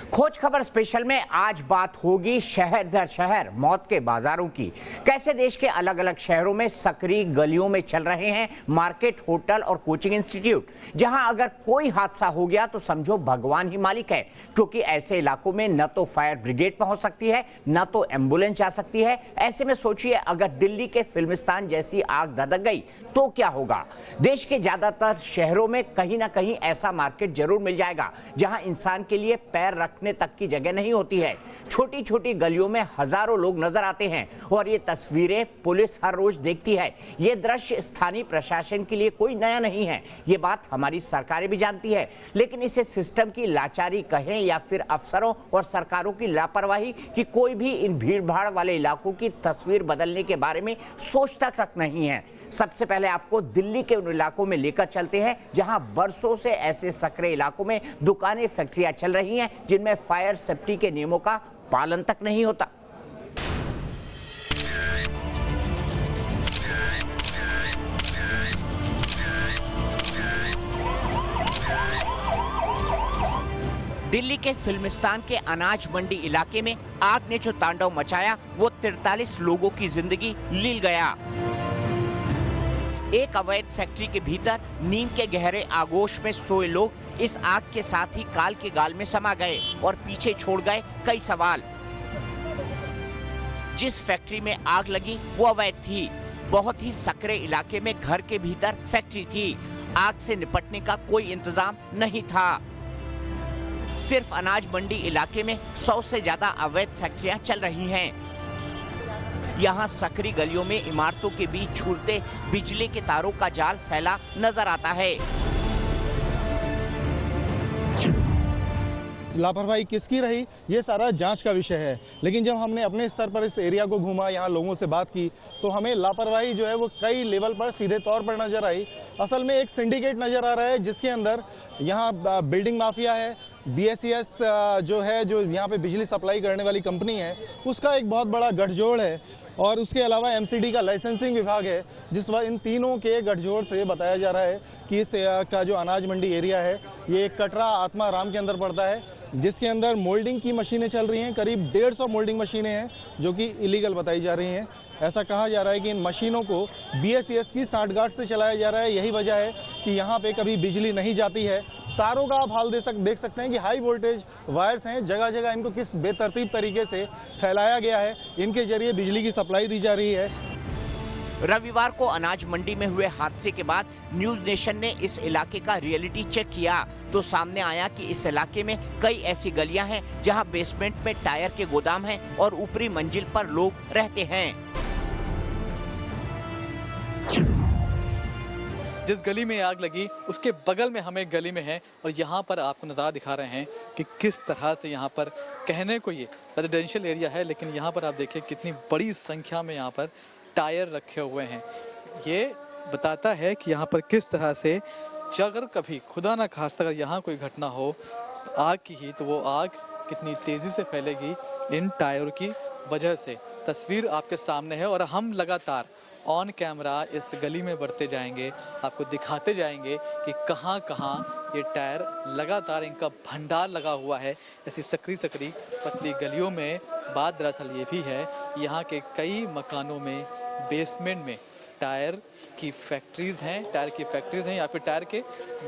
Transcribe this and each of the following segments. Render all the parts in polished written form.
खोज खबर स्पेशल में आज बात होगी शहर दर शहर मौत के बाजारों की। कैसे देश के अलग अलग शहरों में सकरी गलियों में चल रहे हैं मार्केट, होटल और कोचिंग इंस्टीट्यूट, जहां अगर कोई हादसा हो गया तो समझो भगवान ही मालिक है, क्योंकि ऐसे इलाकों में न तो फायर ब्रिगेड पहुंच सकती है न तो एम्बुलेंस जा सकती है। ऐसे में सोचिए अगर दिल्ली के फिल्मिस्तान जैसी आग धधक गई तो क्या होगा। देश के ज्यादातर शहरों में कहीं ना कहीं ऐसा मार्केट जरूर मिल जाएगा जहां इंसान के लिए पैर रखने तक की जगह नहीं होती है। छोटी छोटी गलियों में हजारों लोग नजर आते हैं और ये तस्वीरें पुलिस हर रोज देखती है। ये दृश्य स्थानीय प्रशासन के लिए कोई नया नहीं है, ये बात हमारी सरकारें भी जानती है, लेकिन इसे सिस्टम की लाचारी कहें या फिर अफसरों और सरकारों की लापरवाही कि कोई भी इन भीड़-भाड़ वाले इलाकों की तस्वीर बदलने के बारे में सोचता तक नहीं है। सबसे पहले आपको दिल्ली के उन इलाकों में लेकर चलते हैं जहां बरसों से ऐसे सकरे इलाकों में दुकानें, फैक्ट्रियां चल रही हैं जिनमें फायर सेफ्टी के नियमों का पालन तक नहीं होता। दिल्ली के फिल्मिस्तान के अनाज मंडी इलाके में आग ने जो तांडव मचाया वो 43 लोगों की जिंदगी लील गया। एक अवैध फैक्ट्री के भीतर नींद के गहरे आगोश में सोए लोग इस आग के साथ ही काल के गाल में समा गए और पीछे छोड़ गए कई सवाल। जिस फैक्ट्री में आग लगी वो अवैध थी, बहुत ही सकरे इलाके में घर के भीतर फैक्ट्री थी, आग से निपटने का कोई इंतजाम नहीं था। सिर्फ अनाज मंडी इलाके में 100 से ज्यादा अवैध फैक्ट्रियां चल रही हैं। यहाँ सकरी गलियों में इमारतों के बीच झूलते बिजली के तारों का जाल फैला नजर आता है। लापरवाही किसकी रही ये सारा जांच का विषय है, लेकिन जब हमने अपने स्तर पर इस एरिया को घूमा, यहाँ लोगों से बात की, तो हमें लापरवाही जो है वो कई लेवल पर सीधे तौर पर नजर आई। असल में एक सिंडिकेट नजर आ रहा है जिसके अंदर यहाँ बिल्डिंग माफिया है, BSES जो है, जो यहाँ पे बिजली सप्लाई करने वाली कंपनी है, उसका एक बहुत बड़ा गठजोड़ है, और उसके अलावा MCD का लाइसेंसिंग विभाग है, जिस वक्त इन तीनों के गठजोड़ से बताया जा रहा है कि इस का जो अनाज मंडी एरिया है ये कटरा आत्माराम के अंदर पड़ता है, जिसके अंदर मोल्डिंग की मशीनें चल रही हैं। करीब 150 मोल्डिंग मशीनें हैं जो कि इलीगल बताई जा रही हैं। ऐसा कहा जा रहा है कि इन मशीनों को BSES की सांठगांठ से चलाया जा रहा है। यही वजह है कि यहाँ पे कभी बिजली नहीं जाती है। तारों का आप हाल देख सकते हैं कि हाई वोल्टेज वायर्स हैं, जगह जगह इनको किस बेतरतीब तरीके से फैलाया गया है, इनके जरिए बिजली की सप्लाई दी जा रही है। रविवार को अनाज मंडी में हुए हादसे के बाद न्यूज नेशन ने इस इलाके का रियलिटी चेक किया तो सामने आया कि इस इलाके में कई ऐसी गलियां हैं जहां बेसमेंट में टायर के गोदाम हैं और ऊपरी मंजिल पर लोग रहते हैं। जिस गली में आग लगी उसके बगल में हम एक गली में हैं और यहाँ पर आपको नज़ारा दिखा रहे हैं कि किस तरह से यहाँ पर कहने को ये रेजिडेंशियल एरिया है, लेकिन यहाँ पर आप देखिए कितनी बड़ी संख्या में यहाँ पर टायर रखे हुए हैं। ये बताता है कि यहाँ पर किस तरह से अगर कभी खुदा ना खास्ता अगर यहाँ कोई घटना हो आग की ही, तो वो आग कितनी तेज़ी से फैलेगी इन टायरों की वजह से। तस्वीर आपके सामने है और हम लगातार ऑन कैमरा इस गली में बढ़ते जाएंगे, आपको दिखाते जाएंगे कि कहाँ कहाँ ये टायर लगातार इनका भंडार लगा हुआ है ऐसी सकरी पतली गलियों में। बात दरअसल ये भी है यहाँ के कई मकानों में बेसमेंट में टायर की फैक्ट्रीज हैं या फिर टायर के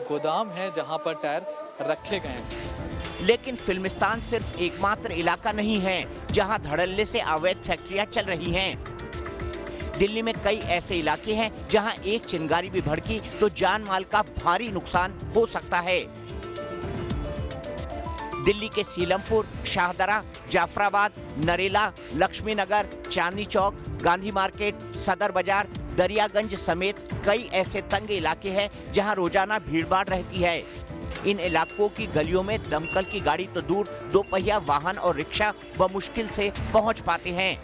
गोदाम हैं जहाँ पर टायर रखे गए हैं। लेकिन फिल्मिस्तान सिर्फ एकमात्र इलाका नहीं है जहां धड़ल्ले से अवैध फैक्ट्रियां चल रही हैं। दिल्ली में कई ऐसे इलाके हैं जहां एक चिंगारी भी भड़की तो जान माल का भारी नुकसान हो सकता है। दिल्ली के सीलमपुर, शाहदरा, जाफराबाद, नरेला, लक्ष्मी नगर, चांदनी चौक, गांधी मार्केट, सदर बाजार, दरियागंज समेत कई ऐसे तंग इलाके हैं जहां रोजाना भीड़भाड़ रहती है। इन इलाकों की गलियों में दमकल की गाड़ी तो दूर, दोपहिया वाहन और रिक्शा बमुश्किल से पहुंच पाते हैं।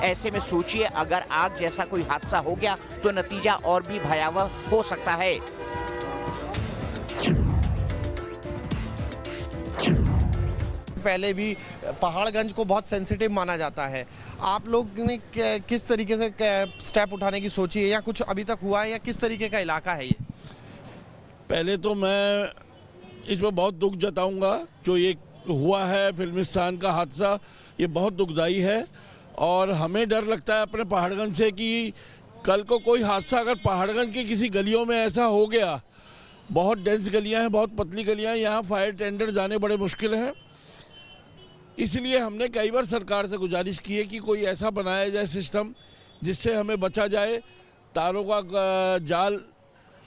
ऐसे में सोचिए अगर आग जैसा कोई हादसा हो गया तो नतीजा और भी भयावह हो सकता है। पहले भी पहाड़गंज को बहुत सेंसिटिव माना जाता है। आप लोग ने किस तरीके से स्टेप उठाने की सोची है या कुछ अभी तक हुआ है या किस तरीके का इलाका है ये? पहले तो मैं इसमें बहुत दुख जताऊंगा जो ये हुआ है फिल्मिस्तान का हादसा, ये बहुत दुखदाई है। और हमें डर लगता है अपने पहाड़गंज से कि कल को कोई हादसा अगर पहाड़गंज की किसी गलियों में ऐसा हो गया, बहुत डेंस गलियां हैं, बहुत पतली गलियां हैं, यहाँ फायर टेंडर जाने बड़े मुश्किल हैं। इसलिए हमने कई बार सरकार से गुजारिश की है कि कोई ऐसा बनाया जाए सिस्टम जिससे हमें बचा जाए। तारों का जाल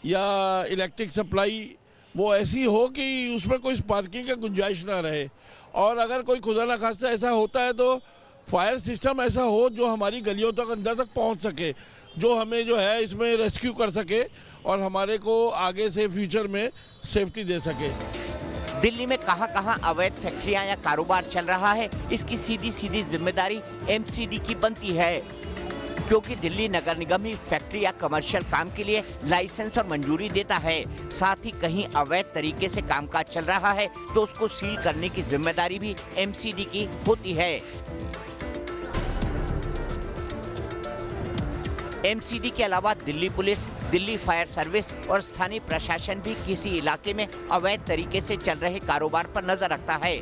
या इलेक्ट्रिक सप्लाई वो ऐसी हो कि उसमें कोई स्पार्किंग का गुंजाइश ना रहे। और अगर कोई खुदा न खास्ता ऐसा होता है तो फायर सिस्टम ऐसा हो जो हमारी गलियों तक अंदर तक पहुंच सके, जो हमें जो है इसमें रेस्क्यू कर सके और हमारे को आगे से फ्यूचर में सेफ्टी दे सके। दिल्ली में कहां-कहां अवैध फैक्ट्रियां या कारोबार चल रहा है, इसकी सीधी जिम्मेदारी एमसीडी की बनती है, क्योंकि दिल्ली नगर निगम ही फैक्ट्री या कमर्शियल काम के लिए लाइसेंस और मंजूरी देता है। साथ ही कहीं अवैध तरीके से कामकाज चल रहा है तो उसको सील करने की जिम्मेदारी भी एमसीडी की होती है। एमसीडी के अलावा Delhi police, Delhi fire service और स्थानीय प्रशासन भी किसी इलाके में अवैध तरीके से चल रहे कारोबार पर नजर रखता है।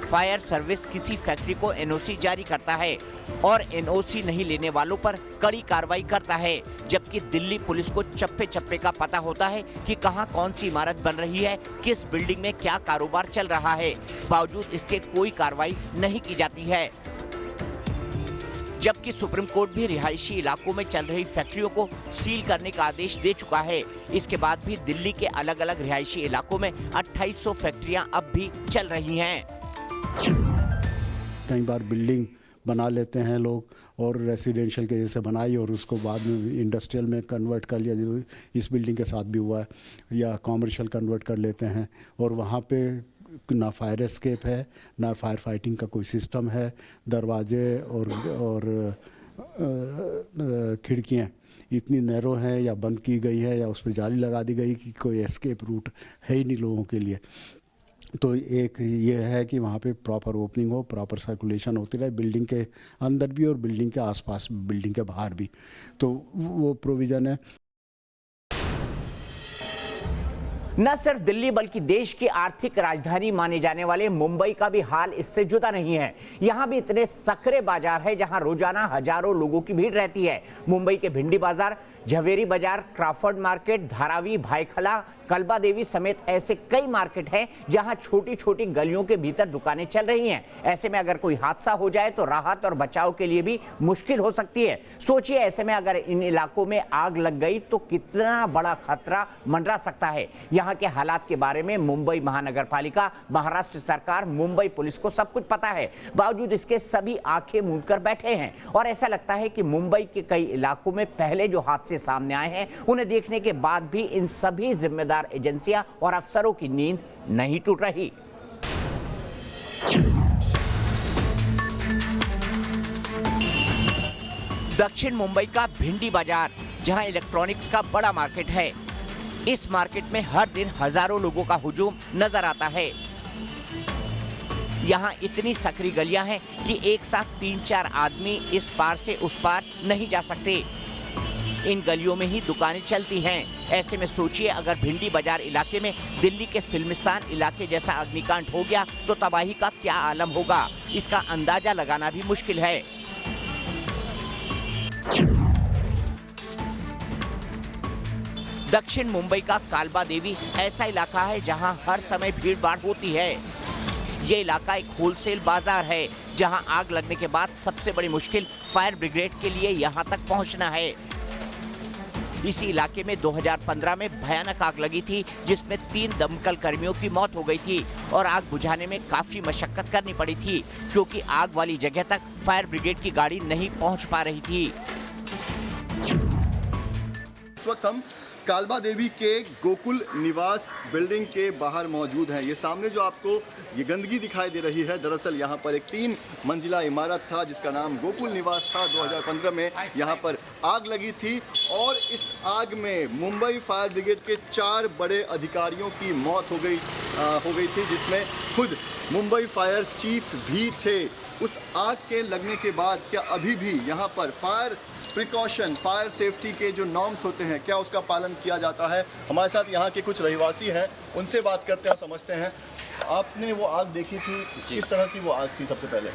फायर सर्विस किसी फैक्ट्री को एनओसी जारी करता है और एनओसी नहीं लेने वालों पर कड़ी कार्रवाई करता है, जबकि दिल्ली पुलिस को चप्पे चप्पे का पता होता है कि कहां कौन सी इमारत बन रही है, किस बिल्डिंग में क्या कारोबार चल रहा है। बावजूद इसके कोई कार्रवाई नहीं की जाती है। जबकि सुप्रीम कोर्ट भी रिहायशी इलाकों में चल रही फैक्ट्रियों को सील करने का आदेश दे चुका है। इसके बाद भी दिल्ली के अलग अलग रिहायशी इलाकों में 2800 फैक्ट्रियां अब भी चल रही हैं। कई बार बिल्डिंग बना लेते हैं लोग और रेसिडेंशियल के जैसे बनाई और उसको बाद में इंडस्ट्रियल में कन्वर्ट कर लिया, जो इस बिल्डिंग के साथ भी हुआ है, या कॉमर्शियल कन्वर्ट कर लेते हैं और वहाँ पे ना फायर एस्केप है, ना फायर फाइटिंग का कोई सिस्टम है। दरवाजे और खिड़कियाँ इतनी नैरो हैं या बंद की गई है या उस पर जाली लगा दी गई कि कोई एस्केप रूट है ही नहीं लोगों के लिए। तो एक ये है कि वहाँ पे प्रॉपर ओपनिंग हो, प्रॉपर सर्कुलेशन होती रहे, बिल्डिंग के अंदर भी और बिल्डिंग के आसपास, बिल्डिंग के बाहर भी, तो वो प्रोविज़न है। न सिर्फ दिल्ली बल्कि देश की आर्थिक राजधानी माने जाने वाले मुंबई का भी हाल इससे जुदा नहीं है। यहाँ भी इतने सकरे बाजार है जहाँ रोजाना हजारों लोगों की भीड़ रहती है। मुंबई के भिंडी बाजार, झवेरी बाजार, क्राफर्ड मार्केट, धारावी, भाईखला, कलबा देवी समेत ऐसे कई मार्केट हैं जहां छोटी छोटी गलियों के भीतर दुकानें चल रही हैं। ऐसे में अगर कोई हादसा हो जाए तो राहत और बचाव के लिए भी मुश्किल हो सकती है। सोचिए ऐसे में अगर इन इलाकों में आग लग गई तो कितना बड़ा खतरा मंडरा सकता है। यहाँ के हालात के बारे में मुंबई महानगर पालिका, महाराष्ट्र सरकार, मुंबई पुलिस को सब कुछ पता है। बावजूद इसके सभी आंखें मूंद कर बैठे हैं और ऐसा लगता है कि मुंबई के कई इलाकों में पहले जो हादसे सामने आए हैं उन्हें देखने के बाद भी इन सभी जिम्मेदार एजेंसियां और अफसरों की नींद नहीं टूट रही। दक्षिण मुंबई का भिंडी बाजार, जहां इलेक्ट्रॉनिक्स का बड़ा मार्केट है। इस मार्केट में हर दिन हजारों लोगों का हुजूम नजर आता है। यहाँ इतनी सकरी गलियां हैं कि एक साथ 3-4 आदमी इस पार से उस पार नहीं जा सकते। इन गलियों में ही दुकानें चलती हैं। ऐसे में सोचिए अगर भिंडी बाजार इलाके में दिल्ली के फिल्मिस्तान इलाके जैसा अग्निकांड हो गया तो तबाही का क्या आलम होगा, इसका अंदाजा लगाना भी मुश्किल है। दक्षिण मुंबई का कालबा देवी ऐसा इलाका है जहां हर समय भीड़ भाड़ होती है। ये इलाका एक होलसेल बाजार है जहां आग लगने के बाद सबसे बड़ी मुश्किल फायर ब्रिगेड के लिए यहां तक पहुंचना है। इसी इलाके में 2015 में भयानक आग लगी थी जिसमें 3 दमकल कर्मियों की मौत हो गई थी और आग बुझाने में काफी मशक्कत करनी पड़ी थी क्योंकि आग वाली जगह तक फायर ब्रिगेड की गाड़ी नहीं पहुंच पा रही थी। इस वक्त हम कालबा देवी के गोकुल निवास बिल्डिंग के बाहर मौजूद हैं। ये सामने जो आपको ये गंदगी दिखाई दे रही है, दरअसल यहाँ पर एक 3 मंजिला इमारत था जिसका नाम गोकुल निवास था। 2015 में यहाँ पर आग लगी थी और इस आग में मुंबई फायर ब्रिगेड के 4 बड़े अधिकारियों की मौत हो गई थी, जिसमें खुद मुंबई फायर चीफ भी थे। उस आग के लगने के बाद क्या अभी भी यहाँ पर फायर प्रिकॉशन, फायर सेफ्टी के जो नॉर्म्स होते हैं, क्या उसका पालन किया जाता है? हमारे साथ यहाँ के कुछ रहवासी हैं, उनसे बात करते हैं, समझते हैं। आपने वो आग देखी थी, किस तरह की वो आग थी सबसे पहले?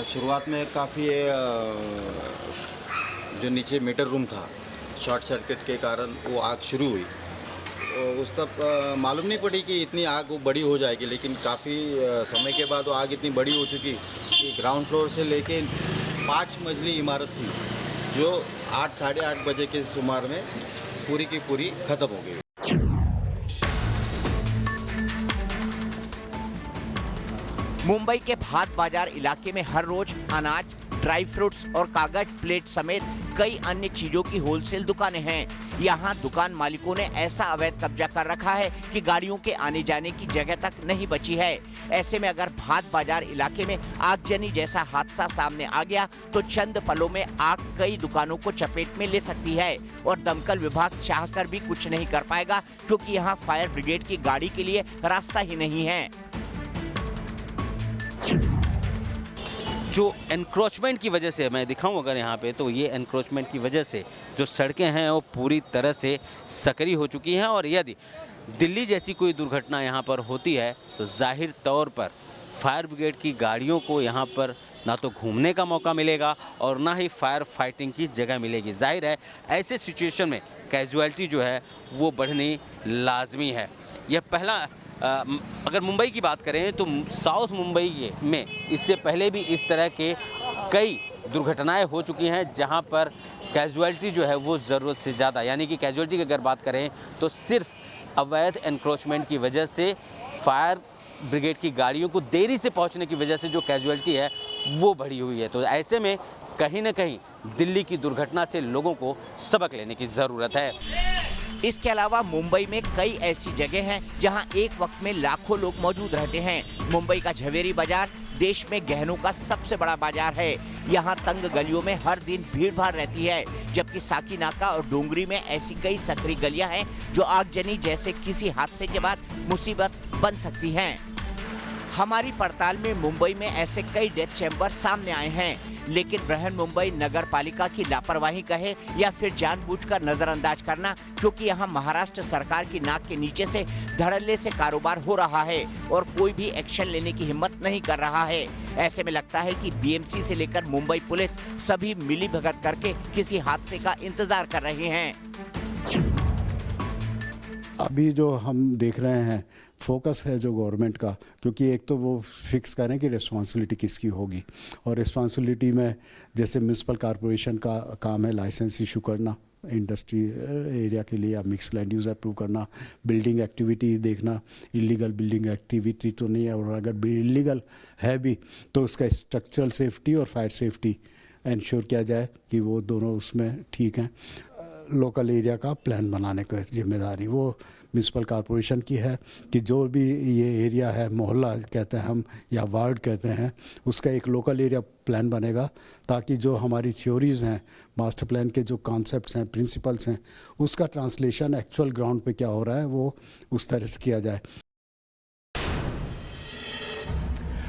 शुरुआत में काफ़ी जो नीचे मीटर रूम था, शॉर्ट सर्किट के कारण वो आग शुरू हुई। उस तक मालूम नहीं पड़ी कि इतनी आग वो बड़ी हो जाएगी, लेकिन काफ़ी समय के बाद वो आग इतनी बड़ी हो चुकी कि ग्राउंड फ्लोर से लेके 5 मंजिली इमारत थी, जो 8 साढ़े 8 बजे के शुमार में पूरी की पूरी ख़त्म हो गई। मुंबई के भात बाजार इलाके में हर रोज अनाज, ड्राई फ्रूट्स और कागज प्लेट समेत कई अन्य चीजों की होलसेल दुकानें हैं। यहाँ दुकान मालिकों ने ऐसा अवैध कब्जा कर रखा है कि गाड़ियों के आने जाने की जगह तक नहीं बची है। ऐसे में अगर भात बाजार इलाके में आगजनी जैसा हादसा सामने आ गया तो चंद पलों में आग कई दुकानों को चपेट में ले सकती है और दमकल विभाग चाहकर भी कुछ नहीं कर पाएगा, क्योंकि यहाँ फायर ब्रिगेड की गाड़ी के लिए रास्ता ही नहीं है। जो एनक्रोचमेंट की वजह से मैं दिखाऊं अगर यहाँ पे, तो ये एनक्रोचमेंट की वजह से जो सड़कें हैं वो पूरी तरह से सकरी हो चुकी हैं। और यदि दिल्ली जैसी कोई दुर्घटना यहाँ पर होती है तो जाहिर तौर पर फायर ब्रिगेड की गाड़ियों को यहाँ पर ना तो घूमने का मौका मिलेगा और ना ही फायर फाइटिंग की जगह मिलेगी। जाहिर है ऐसे सिचुएशन में कैजुअलिटी जो है वो बढ़नी लाजमी है। यह पहला अगर मुंबई की बात करें तो साउथ मुंबई में इससे पहले भी इस तरह के कई दुर्घटनाएं हो चुकी हैं, जहां पर कैजुअलिटी जो है वो ज़रूरत से ज़्यादा, यानी कि कैजुअलिटी की अगर बात करें तो सिर्फ अवैध एनक्रोचमेंट की वजह से, फायर ब्रिगेड की गाड़ियों को देरी से पहुंचने की वजह से जो कैजुअलिटी है वो बढ़ी हुई है। तो ऐसे में कहीं ना कहीं दिल्ली की दुर्घटना से लोगों को सबक लेने की ज़रूरत है। इसके अलावा मुंबई में कई ऐसी जगह हैं जहां एक वक्त में लाखों लोग मौजूद रहते हैं। मुंबई का झवेरी बाजार देश में गहनों का सबसे बड़ा बाजार है। यहां तंग गलियों में हर दिन भीड़ भाड़ रहती है, जबकि साकीनाका और डोंगरी में ऐसी कई सकरी गलियां हैं जो आगजनी जैसे किसी हादसे के बाद मुसीबत बन सकती हैं। हमारी पड़ताल में मुंबई में ऐसे कई डेथ चैम्बर सामने आए हैं, लेकिन बृहन मुंबई नगर पालिका की लापरवाही कहे या फिर जानबूझकर नजरअंदाज करना, क्योंकि यहाँ महाराष्ट्र सरकार की नाक के नीचे से धड़ल्ले से कारोबार हो रहा है और कोई भी एक्शन लेने की हिम्मत नहीं कर रहा है। ऐसे में लगता है कि बीएमसी से लेकर मुंबई पुलिस सभी मिली भगत करके किसी हादसे का इंतजार कर रहे हैं। अभी जो हम देख रहे हैं फोकस है जो गवर्नमेंट का, क्योंकि एक तो वो फिक्स करें कि रिस्पांसिबिलिटी किसकी होगी, और रिस्पांसिबिलिटी में जैसे म्यूनसिपल कॉरपोरेशन का काम है लाइसेंस इशू करना इंडस्ट्री एरिया के लिए, या मिक्स लैंड यूज़ अप्रूव करना, बिल्डिंग एक्टिविटी देखना, इलीगल बिल्डिंग एक्टिविटी तो नहीं है, और अगर इलीगल है भी तो उसका स्ट्रक्चरल सेफ्टी और फायर सेफ्टी इंश्योर किया जाए कि वो दोनों उसमें ठीक हैं। लोकल एरिया का प्लान बनाने की जिम्मेदारी वो म्यूनसिपल कॉरपोरेशन की है कि जो भी ये एरिया है, मोहल्ला कहते हैं हम या वार्ड कहते हैं, उसका एक लोकल एरिया प्लान बनेगा, ताकि जो हमारी थ्योरीज़ हैं, मास्टर प्लान के जो कॉन्सेप्ट्स हैं, प्रिंसिपल्स हैं, उसका ट्रांसलेशन एक्चुअल ग्राउंड पे क्या हो रहा है वो उस तरह से किया जाए।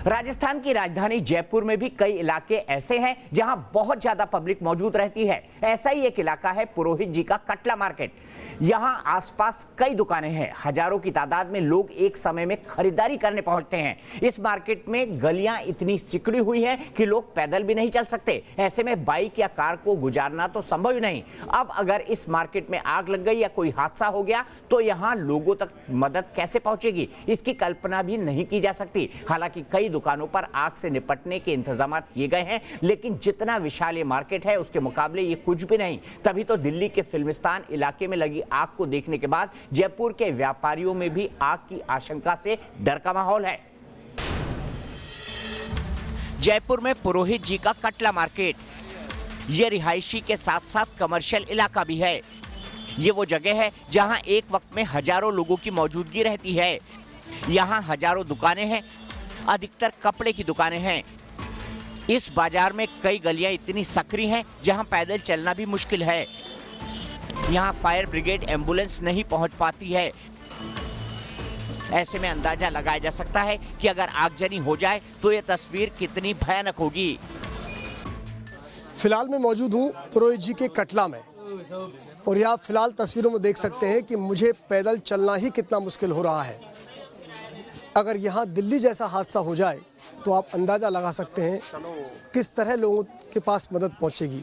राजस्थान की राजधानी जयपुर में भी कई इलाके ऐसे हैं जहां बहुत ज्यादा पब्लिक मौजूद रहती है। ऐसा ही एक इलाका है पुरोहित जी का कटला मार्केट। यहां आसपास कई दुकानें हैं, हजारों की तादाद में लोग एक समय में खरीदारी करने पहुंचते हैं। इस मार्केट में गलियां इतनी सिकुड़ी हुई हैं कि लोग पैदल भी नहीं चल सकते। ऐसे में बाइक या कार को गुजारना तो संभव ही नहीं। अब अगर इस मार्केट में आग लग गई या कोई हादसा हो गया तो यहाँ लोगों तक मदद कैसे पहुंचेगी, इसकी कल्पना भी नहीं की जा सकती। हालांकि कई दुकानों पर आग से निपटने के इंतजाम किए गए हैं, लेकिन जितना विशाल ये मार्केट है उसके मुकाबले ये कुछ भी नहीं। तभी तो दिल्ली के फिल्मिस्तान इलाके में लगी आग को देखने के बाद जयपुर के व्यापारियों में भी आग की आशंका से डर का माहौल है। जयपुर में पुरोहित जी का कटला मार्केट, ये रिहायशी के साथ साथ कमर्शियल इलाका भी है। ये वो जगह है जहां एक वक्त में हजारों लोगों की मौजूदगी रहती है। यहाँ हजारों दुकानें हैं, अधिकतर कपड़े की दुकानें हैं। इस बाजार में कई गलियां इतनी सकरी हैं जहां पैदल चलना भी मुश्किल है। यहां फायर ब्रिगेड एम्बुलेंस नहीं पहुंच पाती है। ऐसे में अंदाजा लगाया जा सकता है कि अगर आगजनी हो जाए तो यह तस्वीर कितनी भयानक होगी। फिलहाल मैं मौजूद हूं पुरोहित जी के कटला में, और यहाँ फिलहाल तस्वीरों में देख सकते हैं कि मुझे पैदल चलना ही कितना मुश्किल हो रहा है। अगर यहाँ दिल्ली जैसा हादसा हो जाए तो आप अंदाज़ा लगा सकते हैं किस तरह लोगों के पास मदद पहुँचेगी।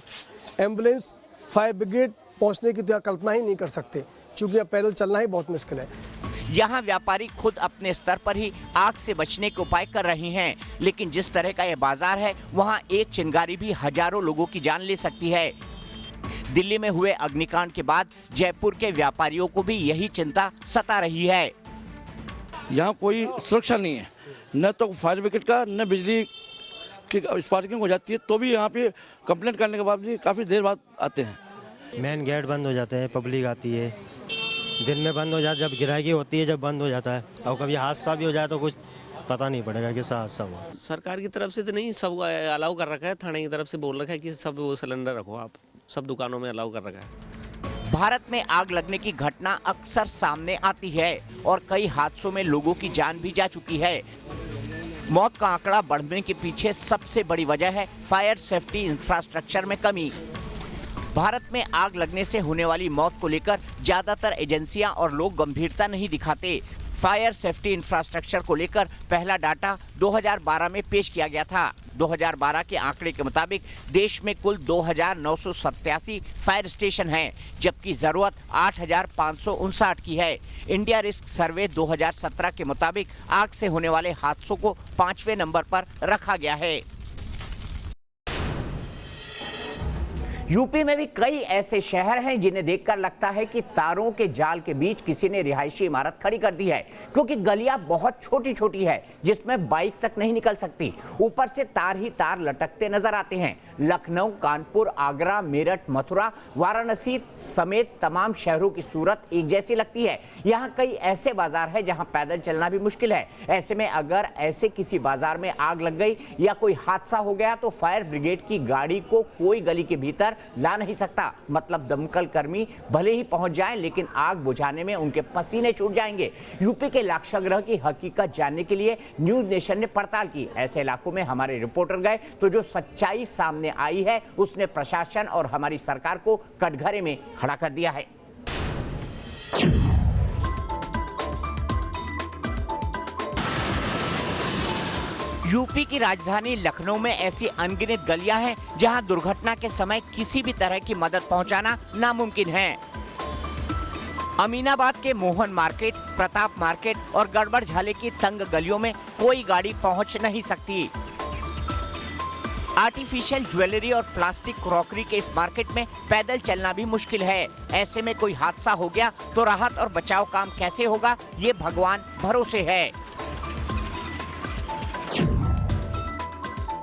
एम्बुलेंस, फायर ब्रिगेड पहुँचने की तो कल्पना ही नहीं कर सकते, क्योंकि अब पैदल चलना ही बहुत मुश्किल है। यहाँ व्यापारी खुद अपने स्तर पर ही आग से बचने के उपाय कर रहे हैं, लेकिन जिस तरह का यह बाजार है वहाँ एक चिंगारी भी हजारों लोगों की जान ले सकती है। दिल्ली में हुए अग्निकांड के बाद जयपुर के व्यापारियों को भी यही चिंता सता रही है। यहाँ कोई सुरक्षा नहीं है, न तो फायर ब्रिगेड का, न बिजली की स्पार्किंग हो जाती है तो भी यहाँ पे कंप्लेंट करने के बाद भी काफ़ी देर बाद आते हैं। मेन गेट बंद हो जाते हैं, पब्लिक आती है, दिन में बंद हो जाता, जब गिराकी होती है जब बंद हो जाता है, और कभी हादसा भी हो जाए तो कुछ पता नहीं पड़ेगा किस हादसा हुआ। सरकार की तरफ से तो नहीं, सब अलाउ कर रखा है, थाने की तरफ से बोल रखा है कि सब वो सिलेंडर रखो, आप सब दुकानों में अलाउ कर रखा है। भारत में आग लगने की घटना अक्सर सामने आती है और कई हादसों में लोगों की जान भी जा चुकी है। मौत का आंकड़ा बढ़ने के पीछे सबसे बड़ी वजह है फायर सेफ्टी इंफ्रास्ट्रक्चर में कमी। भारत में आग लगने से होने वाली मौत को लेकर ज्यादातर एजेंसियां और लोग गंभीरता नहीं दिखाते। फायर सेफ्टी इंफ्रास्ट्रक्चर को लेकर पहला डाटा 2012 में पेश किया गया था। 2012 के आंकड़े के मुताबिक देश में कुल 2,987 फायर स्टेशन हैं, जबकि जरूरत 8,559 की है। इंडिया रिस्क सर्वे 2017 के मुताबिक आग से होने वाले हादसों को 5वें नंबर पर रखा गया है। यूपी में भी कई ऐसे शहर हैं जिन्हें देखकर लगता है कि तारों के जाल के बीच किसी ने रिहायशी इमारत खड़ी कर दी है, क्योंकि गलियां बहुत छोटी छोटी है जिसमें बाइक तक नहीं निकल सकती। ऊपर से तार ही तार लटकते नजर आते हैं। लखनऊ, कानपुर, आगरा, मेरठ, मथुरा, वाराणसी समेत तमाम शहरों की सूरत एक जैसी लगती है। यहाँ कई ऐसे बाजार है जहाँ पैदल चलना भी मुश्किल है। ऐसे में अगर ऐसे किसी बाजार में आग लग गई या कोई हादसा हो गया तो फायर ब्रिगेड की गाड़ी को कोई गली के भीतर ला नहीं सकता। मतलब दमकल कर्मी भले ही पहुंच जाएं, लेकिन आग बुझाने में उनके पसीने छूट जाएंगे। यूपी के लाक्षागृह की हकीकत जानने के लिए न्यूज नेशन ने पड़ताल की। ऐसे इलाकों में हमारे रिपोर्टर गए तो जो सच्चाई सामने आई है उसने प्रशासन और हमारी सरकार को कटघरे में खड़ा कर दिया है। यूपी की राजधानी लखनऊ में ऐसी अनगिनत गलियां हैं जहां दुर्घटना के समय किसी भी तरह की मदद पहुंचाना नामुमकिन है। अमीनाबाद के मोहन मार्केट, प्रताप मार्केट और गड़बड़ झाले की तंग गलियों में कोई गाड़ी पहुंच नहीं सकती। आर्टिफिशियल ज्वेलरी और प्लास्टिक क्रॉकरी के इस मार्केट में पैदल चलना भी मुश्किल है। ऐसे में कोई हादसा हो गया तो राहत और बचाव काम कैसे होगा, ये भगवान भरोसे है।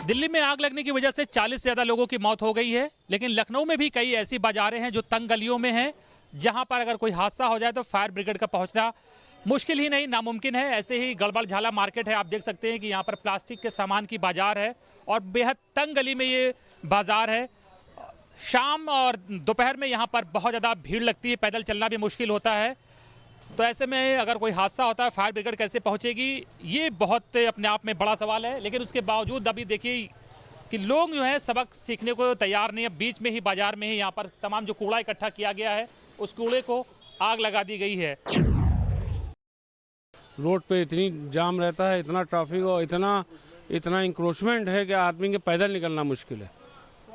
दिल्ली में आग लगने की वजह से 40 से ज्यादा लोगों की मौत हो गई है, लेकिन लखनऊ में भी कई ऐसी बाजारें हैं जो तंग गलियों में हैं, जहां पर अगर कोई हादसा हो जाए तो फायर ब्रिगेड का पहुंचना मुश्किल ही नहीं नामुमकिन है। ऐसे ही गड़बड़ झाला मार्केट है, आप देख सकते हैं कि यहाँ पर प्लास्टिक के सामान की बाजार है और बेहद तंग गली में ये बाजार है। शाम और दोपहर में यहाँ पर बहुत ज़्यादा भीड़ लगती है, पैदल चलना भी मुश्किल होता है। तो ऐसे में अगर कोई हादसा होता है फायर ब्रिगेड कैसे पहुंचेगी, ये बहुत अपने आप में बड़ा सवाल है। लेकिन उसके बावजूद अभी देखिए कि लोग जो है सबक सीखने को तैयार नहीं है। बीच में ही बाजार में ही यहाँ पर तमाम जो कूड़ा इकट्ठा किया गया है उस कूड़े को आग लगा दी गई है। रोड पे इतनी जाम रहता है, इतना ट्रैफिक और इतना इंक्रोचमेंट है कि आदमी के पैदल निकलना मुश्किल है।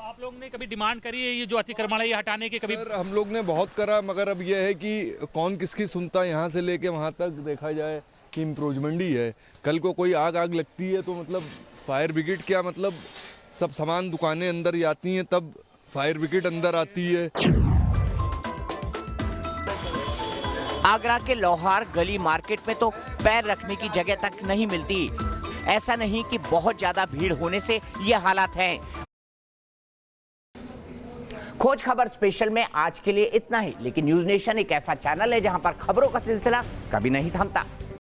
आप लोग ने कभी डिमांड करी है ये जो अतिक्रमण है ये हटाने की? कभी सर हम लोग ने बहुत करा, मगर अब यह है कि कौन किसकी सुनता है। यहाँ से लेके वहाँ तक देखा जाए कि इम्प्रूवमेंट ही है। कल को कोई आग लगती है तो मतलब फायर ब्रिगेड क्या, मतलब सब सामान दुकानें अंदर जाती हैं तब फायर ब्रिगेड अंदर आती है। आगरा के लोहार गली मार्केट में तो पैर रखने की जगह तक नहीं मिलती। ऐसा नहीं कि बहुत ज्यादा भीड़ होने से ये हालात हैं। खोज खबर स्पेशल में आज के लिए इतना ही, लेकिन न्यूज नेशन एक ऐसा चैनल है जहां पर खबरों का सिलसिला कभी नहीं थमता।